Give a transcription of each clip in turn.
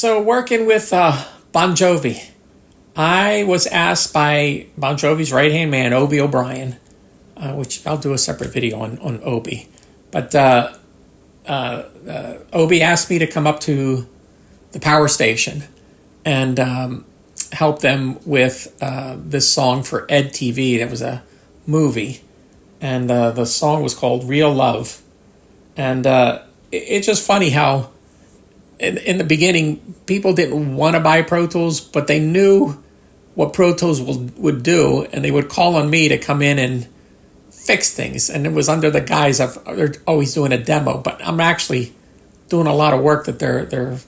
So working with Bon Jovi, I was asked by Bon Jovi's right-hand man, Obi O'Brien, which I'll do a separate video on Obi. But Obi asked me to come up to the power station and help them with this song for Ed TV. That was a movie. And the song was called Real Love. And it's just funny how in the beginning, people didn't want to buy Pro Tools, but they knew what Pro Tools would do, and they would call on me to come in and fix things. And it was under the guise of they're always doing a demo, but I'm actually doing a lot of work that they're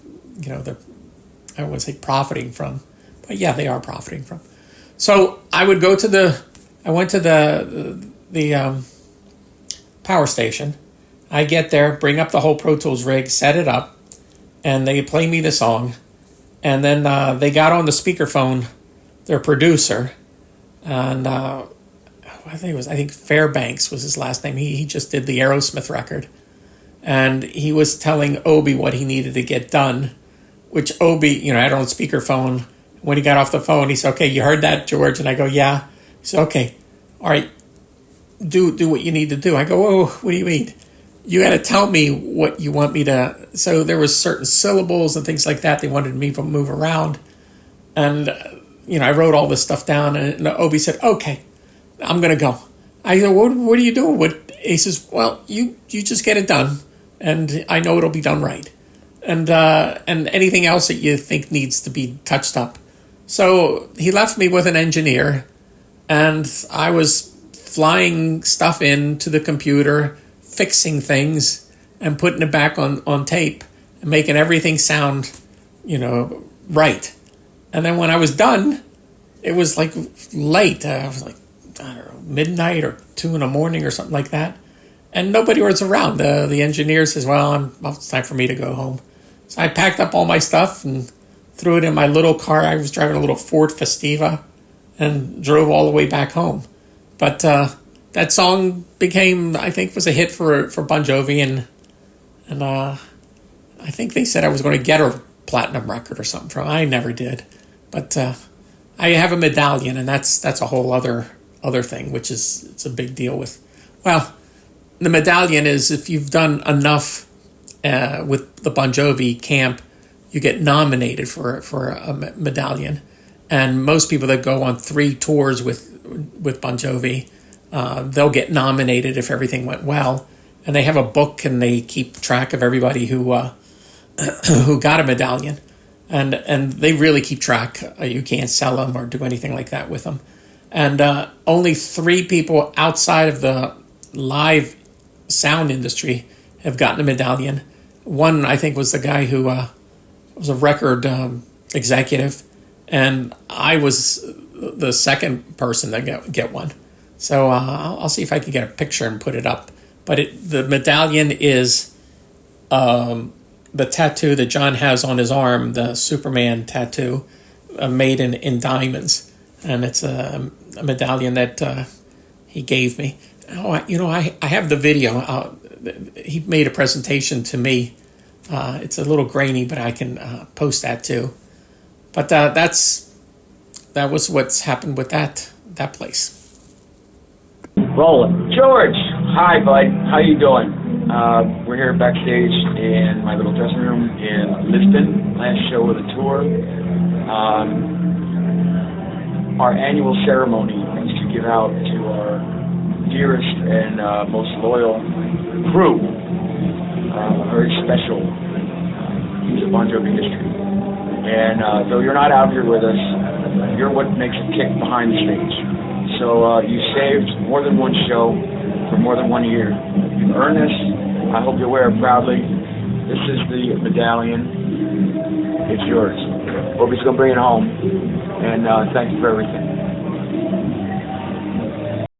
I wouldn't say profiting from, but yeah, they are profiting from. So I went to the power station. I get there, bring up the whole Pro Tools rig, set it up, and they play me the song. And then they got on the speakerphone their producer, and I think Fairbanks was his last name. He just did the Aerosmith record, and he was telling Obi what he needed to get done, which Obi, had on speakerphone. When he got off the phone, he said, "Okay, you heard that, George?" And I go, "Yeah." He said, "Okay, all right, do what you need to do." I go, "Oh, what do you mean? You got to tell me what you want me to." So there was certain syllables and things like that they wanted me to move around, and I wrote all this stuff down. And Obi said, "Okay, I'm gonna go." I go, "What are you doing?" He says, "Well, you just get it done, and I know it'll be done right, and anything else that you think needs to be touched up." So he left me with an engineer, and I was flying stuff into the computer, fixing things, and putting it back on tape, and making everything sound, right. And then when I was done, it was like late. I was like, I don't know, midnight or 2 a.m. or something like that. And nobody was around. The engineer says, well, it's time for me to go home. So I packed up all my stuff and threw it in my little car. I was driving a little Ford Festiva and drove all the way back home. But that song became, I think, was a hit for Bon Jovi. And I think they said I was going to get a platinum record or something from it. I never did. But I have a medallion, and that's a whole other thing, which is it's a big deal with. Well, the medallion is if you've done enough with the Bon Jovi camp, you get nominated for a medallion. And most people that go on 3 tours with Bon Jovi, they'll get nominated if everything went well. And they have a book, and they keep track of everybody who got a medallion. And they really keep track. You can't sell them or do anything like that with them. And only 3 people outside of the live sound industry have gotten a medallion. One, I think, was the guy who was a record executive, and I was the second person to get one. So I'll see if I can get a picture and put it up. But the medallion is the tattoo that John has on his arm, the Superman tattoo, made in diamonds. And it's a medallion that he gave me. I have the video. He made a presentation to me. It's a little grainy, but I can post that too. But that was what's happened with that place. Rolling. George, hi, bud. How you doing? We're here backstage in my little dressing room in Lisbon. Last show of the tour. Our annual ceremony is to give out to our dearest and most loyal crew a very special piece of Bon Jovi history. And though you're not out here with us, you're what makes it kick behind the stage. So you saved more than one show for more than 1 year. You've earned this. I hope you wear it proudly. This is the medallion. It's yours. Hope he's going to bring it home. And thank you for everything.